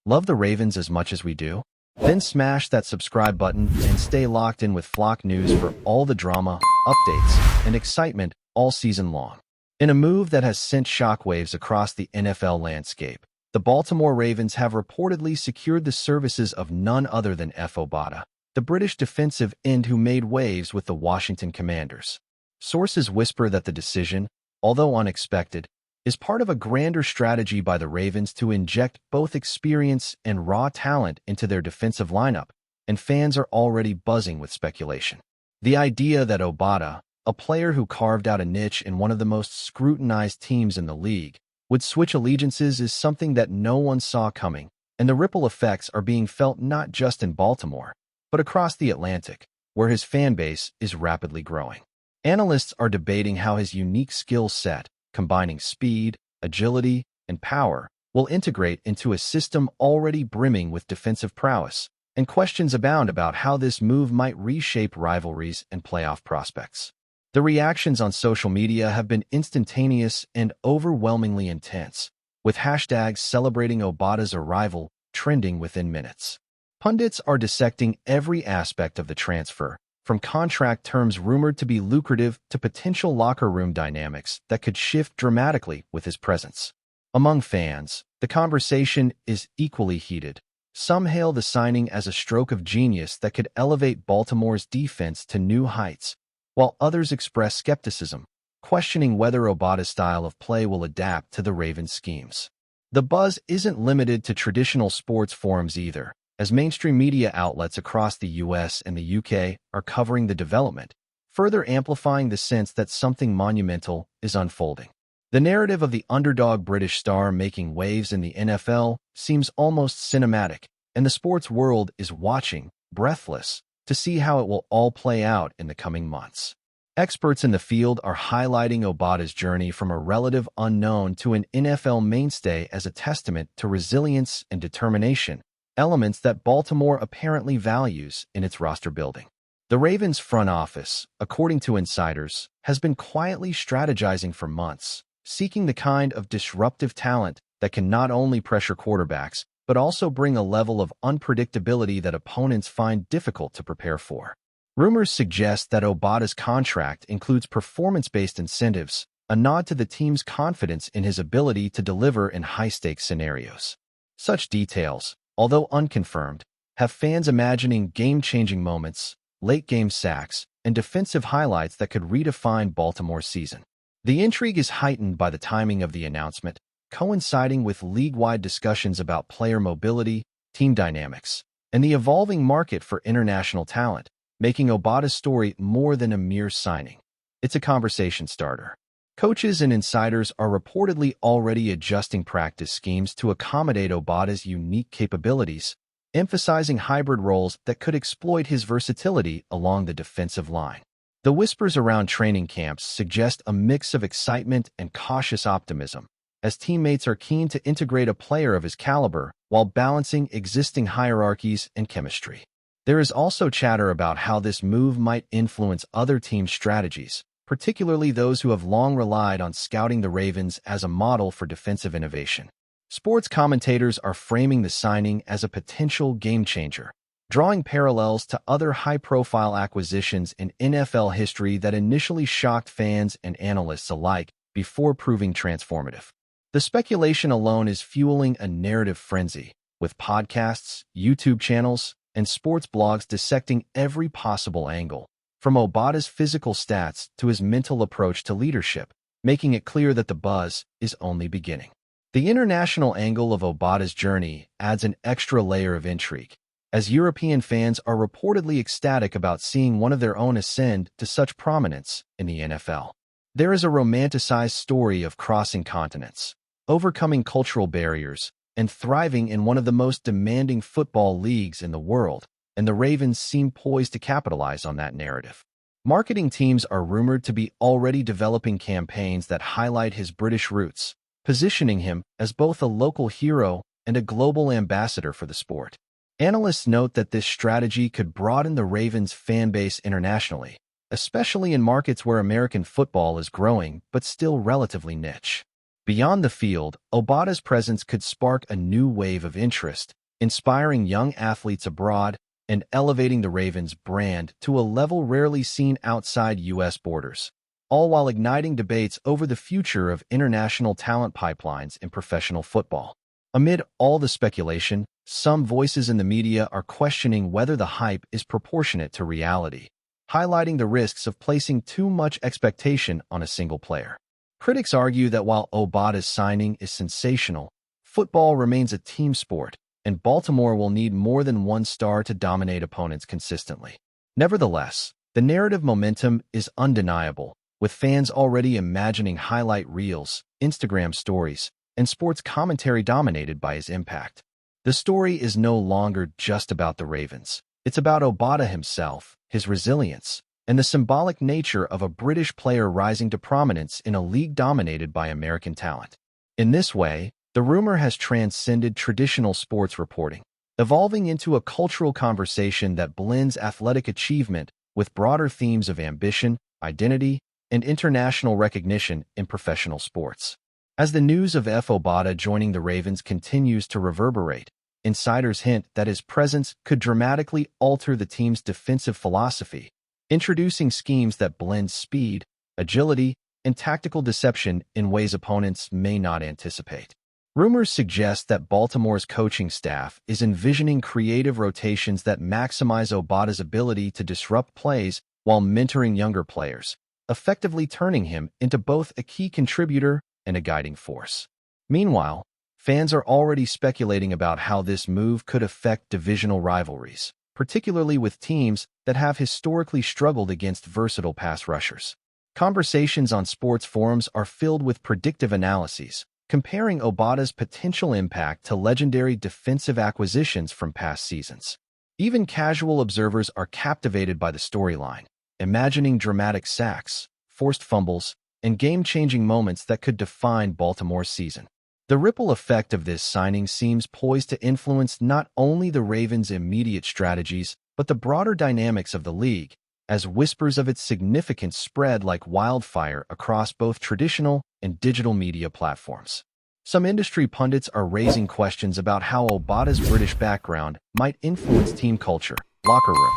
Love the Ravens as much as we do? Then smash that subscribe button and stay locked in with Flock News for all the drama, updates, and excitement all season long. In a move that has sent shockwaves across the NFL landscape, the Baltimore Ravens have reportedly secured the services of none other than EFE OBADA, the British defensive end who made waves with the Washington Commanders. Sources whisper that the decision, although unexpected, is part of a grander strategy by the Ravens to inject both experience and raw talent into their defensive lineup, and fans are already buzzing with speculation. The idea that OBADA, a player who carved out a niche in one of the most scrutinized teams in the league, would switch allegiances is something that no one saw coming, and the ripple effects are being felt not just in Baltimore, but across the Atlantic, where his fan base is rapidly growing. Analysts are debating how his unique skill set, combining speed, agility, and power, will integrate into a system already brimming with defensive prowess, and questions abound about how this move might reshape rivalries and playoff prospects. The reactions on social media have been instantaneous and overwhelmingly intense, with hashtags celebrating OBADA's arrival trending within minutes. Pundits are dissecting every aspect of the transfer, from contract terms rumored to be lucrative to potential locker room dynamics that could shift dramatically with his presence. Among fans, the conversation is equally heated. Some hail the signing as a stroke of genius that could elevate Baltimore's defense to new heights, while others express skepticism, questioning whether OBADA's style of play will adapt to the Ravens' schemes. The buzz isn't limited to traditional sports forums either, as mainstream media outlets across the US and the UK are covering the development, further amplifying the sense that something monumental is unfolding. The narrative of the underdog British star making waves in the NFL seems almost cinematic, and the sports world is watching, breathless, to see how it will all play out in the coming months. Experts in the field are highlighting OBADA's journey from a relative unknown to an NFL mainstay as a testament to resilience and determination, elements that Baltimore apparently values in its roster building. The Ravens front office, according to insiders, has been quietly strategizing for months, seeking the kind of disruptive talent that can not only pressure quarterbacks, but also bring a level of unpredictability that opponents find difficult to prepare for. Rumors suggest that OBADA's contract includes performance-based incentives, a nod to the team's confidence in his ability to deliver in high-stakes scenarios. Such details, although unconfirmed, have fans imagining game-changing moments, late-game sacks, and defensive highlights that could redefine Baltimore's season. The intrigue is heightened by the timing of the announcement, coinciding with league-wide discussions about player mobility, team dynamics, and the evolving market for international talent, making OBADA's story more than a mere signing. It's a conversation starter. Coaches and insiders are reportedly already adjusting practice schemes to accommodate OBADA's unique capabilities, emphasizing hybrid roles that could exploit his versatility along the defensive line. The whispers around training camps suggest a mix of excitement and cautious optimism, as teammates are keen to integrate a player of his caliber while balancing existing hierarchies and chemistry. There is also chatter about how this move might influence other team strategies, particularly those who have long relied on scouting the Ravens as a model for defensive innovation. Sports commentators are framing the signing as a potential game-changer, drawing parallels to other high-profile acquisitions in NFL history that initially shocked fans and analysts alike before proving transformative. The speculation alone is fueling a narrative frenzy, with podcasts, YouTube channels, and sports blogs dissecting every possible angle, from OBADA's physical stats to his mental approach to leadership, making it clear that the buzz is only beginning. The international angle of OBADA's journey adds an extra layer of intrigue, as European fans are reportedly ecstatic about seeing one of their own ascend to such prominence in the NFL. There is a romanticized story of crossing continents, overcoming cultural barriers, and thriving in one of the most demanding football leagues in the world, and the Ravens seem poised to capitalize on that narrative. Marketing teams are rumored to be already developing campaigns that highlight his British roots, positioning him as both a local hero and a global ambassador for the sport. Analysts note that this strategy could broaden the Ravens' fan base internationally, especially in markets where American football is growing but still relatively niche. Beyond the field, OBADA's presence could spark a new wave of interest, inspiring young athletes abroad and elevating the Ravens' brand to a level rarely seen outside U.S. borders, all while igniting debates over the future of international talent pipelines in professional football. Amid all the speculation, some voices in the media are questioning whether the hype is proportionate to reality, highlighting the risks of placing too much expectation on a single player. Critics argue that while OBADA's signing is sensational, football remains a team sport, and Baltimore will need more than one star to dominate opponents consistently. Nevertheless, the narrative momentum is undeniable, with fans already imagining highlight reels, Instagram stories, and sports commentary dominated by his impact. The story is no longer just about the Ravens. It's about OBADA himself, his resilience, and the symbolic nature of a British player rising to prominence in a league dominated by American talent. In this way, the rumor has transcended traditional sports reporting, evolving into a cultural conversation that blends athletic achievement with broader themes of ambition, identity, and international recognition in professional sports. As the news of EFE OBADA joining the Ravens continues to reverberate, insiders hint that his presence could dramatically alter the team's defensive philosophy, introducing schemes that blend speed, agility, and tactical deception in ways opponents may not anticipate. Rumors suggest that Baltimore's coaching staff is envisioning creative rotations that maximize OBADA's ability to disrupt plays while mentoring younger players, effectively turning him into both a key contributor and a guiding force. Meanwhile, fans are already speculating about how this move could affect divisional rivalries, particularly with teams that have historically struggled against versatile pass rushers. Conversations on sports forums are filled with predictive analyses, comparing OBADA's potential impact to legendary defensive acquisitions from past seasons. Even casual observers are captivated by the storyline, imagining dramatic sacks, forced fumbles, and game-changing moments that could define Baltimore's season. The ripple effect of this signing seems poised to influence not only the Ravens' immediate strategies, but the broader dynamics of the league, as whispers of its significance spread like wildfire across both traditional and digital media platforms. Some industry pundits are raising questions about how OBADA's British background might influence team culture, locker room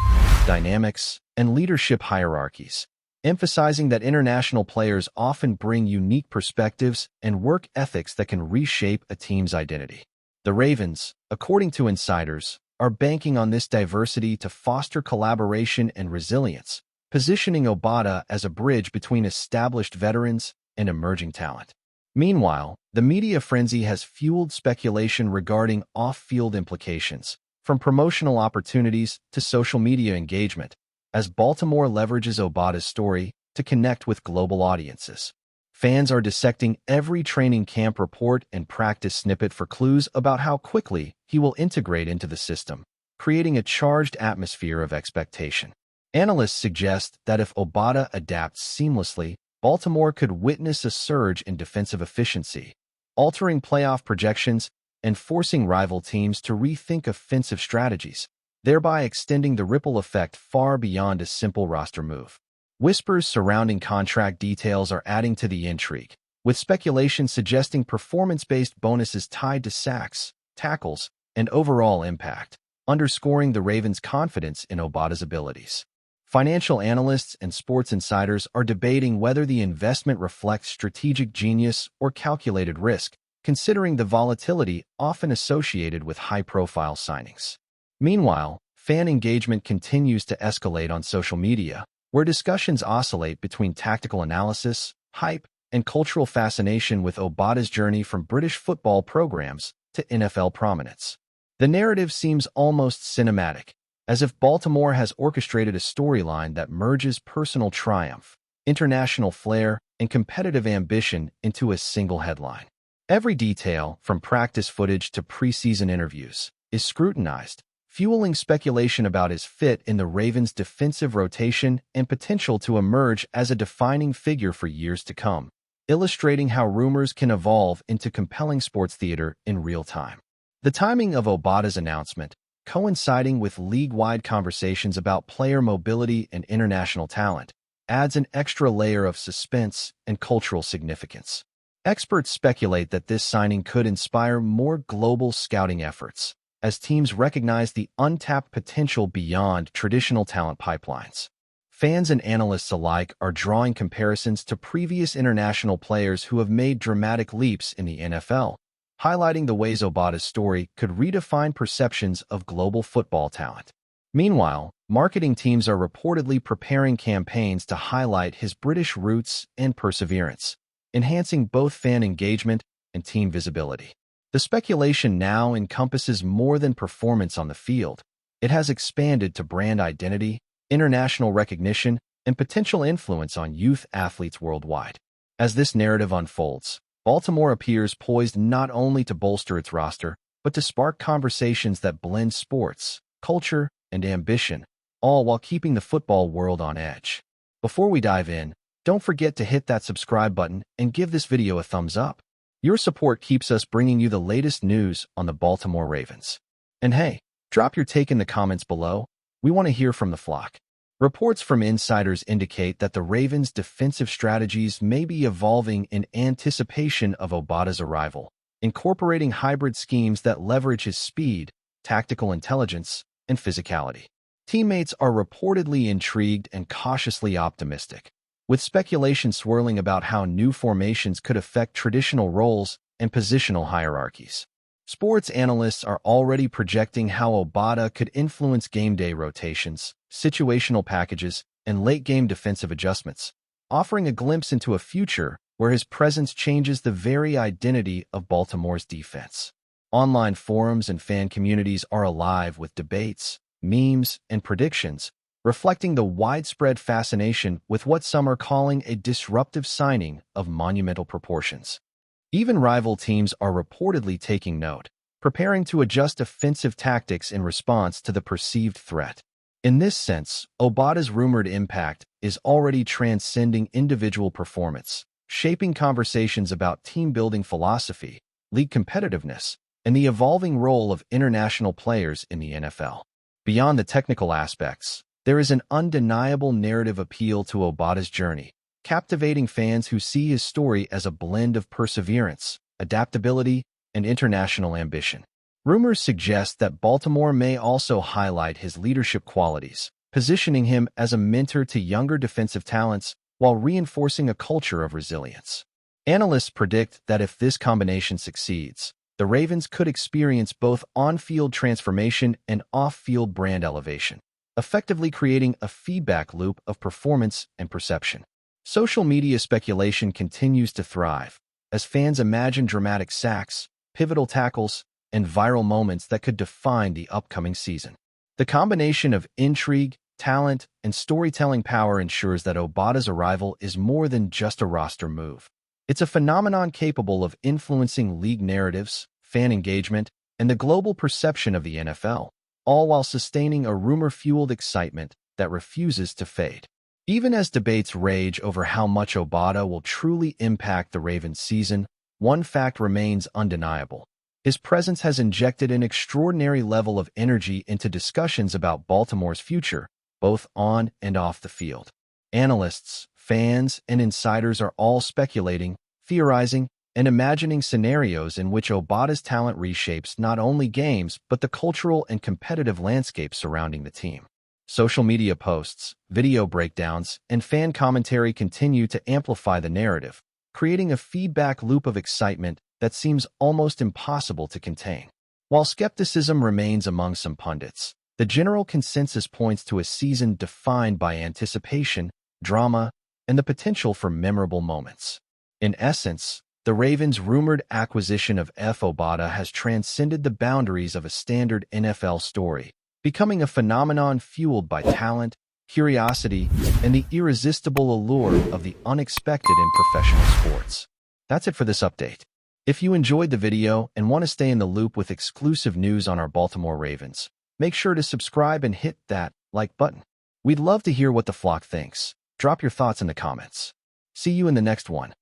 dynamics, and leadership hierarchies, emphasizing that international players often bring unique perspectives and work ethics that can reshape a team's identity. The Ravens, according to insiders, are banking on this diversity to foster collaboration and resilience, positioning OBADA as a bridge between established veterans and emerging talent. Meanwhile, the media frenzy has fueled speculation regarding off-field implications, from promotional opportunities to social media engagement, as Baltimore leverages OBADA's story to connect with global audiences. Fans are dissecting every training camp report and practice snippet for clues about how quickly he will integrate into the system, creating a charged atmosphere of expectation. Analysts suggest that if OBADA adapts seamlessly, Baltimore could witness a surge in defensive efficiency, altering playoff projections and forcing rival teams to rethink offensive strategies, thereby extending the ripple effect far beyond a simple roster move. Whispers surrounding contract details are adding to the intrigue, with speculation suggesting performance-based bonuses tied to sacks, tackles, and overall impact, underscoring the Ravens' confidence in OBADA's abilities. Financial analysts and sports insiders are debating whether the investment reflects strategic genius or calculated risk, considering the volatility often associated with high-profile signings. Meanwhile, fan engagement continues to escalate on social media, where discussions oscillate between tactical analysis, hype, and cultural fascination with OBADA's journey from British football programs to NFL prominence. The narrative seems almost cinematic, as if Baltimore has orchestrated a storyline that merges personal triumph, international flair, and competitive ambition into a single headline. Every detail, from practice footage to preseason interviews, is scrutinized, fueling speculation about his fit in the Ravens' defensive rotation and potential to emerge as a defining figure for years to come, illustrating how rumors can evolve into compelling sports theater in real time. The timing of OBADA's announcement, coinciding with league-wide conversations about player mobility and international talent, adds an extra layer of suspense and cultural significance. Experts speculate that this signing could inspire more global scouting efforts, as teams recognize the untapped potential beyond traditional talent pipelines. Fans and analysts alike are drawing comparisons to previous international players who have made dramatic leaps in the NFL, highlighting the ways OBADA's story could redefine perceptions of global football talent. Meanwhile, marketing teams are reportedly preparing campaigns to highlight his British roots and perseverance, enhancing both fan engagement and team visibility. The speculation now encompasses more than performance on the field. It has expanded to brand identity, international recognition, and potential influence on youth athletes worldwide. As this narrative unfolds, Baltimore appears poised not only to bolster its roster, but to spark conversations that blend sports, culture, and ambition, all while keeping the football world on edge. Before we dive in, don't forget to hit that subscribe button and give this video a thumbs up. Your support keeps us bringing you the latest news on the Baltimore Ravens. And hey, drop your take in the comments below. We want to hear from the flock. Reports from insiders indicate that the Ravens' defensive strategies may be evolving in anticipation of OBADA's arrival, incorporating hybrid schemes that leverage his speed, tactical intelligence, and physicality. Teammates are reportedly intrigued and cautiously optimistic, with speculation swirling about how new formations could affect traditional roles and positional hierarchies. Sports analysts are already projecting how OBADA could influence game day rotations, situational packages, and late-game defensive adjustments, offering a glimpse into a future where his presence changes the very identity of Baltimore's defense. Online forums and fan communities are alive with debates, memes, and predictions, reflecting the widespread fascination with what some are calling a disruptive signing of monumental proportions. Even rival teams are reportedly taking note, preparing to adjust offensive tactics in response to the perceived threat. In this sense, OBADA's rumored impact is already transcending individual performance, shaping conversations about team-building philosophy, league competitiveness, and the evolving role of international players in the NFL. Beyond the technical aspects, there is an undeniable narrative appeal to OBADA's journey, captivating fans who see his story as a blend of perseverance, adaptability, and international ambition. Rumors suggest that Baltimore may also highlight his leadership qualities, positioning him as a mentor to younger defensive talents while reinforcing a culture of resilience. Analysts predict that if this combination succeeds, the Ravens could experience both on-field transformation and off-field brand elevation, effectively creating a feedback loop of performance and perception. Social media speculation continues to thrive, as fans imagine dramatic sacks, pivotal tackles, and viral moments that could define the upcoming season. The combination of intrigue, talent, and storytelling power ensures that OBADA's arrival is more than just a roster move. It's a phenomenon capable of influencing league narratives, fan engagement, and the global perception of the NFL, all while sustaining a rumor-fueled excitement that refuses to fade. Even as debates rage over how much OBADA will truly impact the Ravens' season, one fact remains undeniable. His presence has injected an extraordinary level of energy into discussions about Baltimore's future, both on and off the field. Analysts, fans, and insiders are all speculating, theorizing, and imagining scenarios in which OBADA's talent reshapes not only games but the cultural and competitive landscape surrounding the team. Social media posts, video breakdowns, and fan commentary continue to amplify the narrative, creating a feedback loop of excitement that seems almost impossible to contain. While skepticism remains among some pundits, the general consensus points to a season defined by anticipation, drama, and the potential for memorable moments. In essence, the Ravens' rumored acquisition of EFE OBADA has transcended the boundaries of a standard NFL story, becoming a phenomenon fueled by talent, curiosity, and the irresistible allure of the unexpected in professional sports. That's it for this update. If you enjoyed the video and want to stay in the loop with exclusive news on our Baltimore Ravens, make sure to subscribe and hit that like button. We'd love to hear what the flock thinks. Drop your thoughts in the comments. See you in the next one.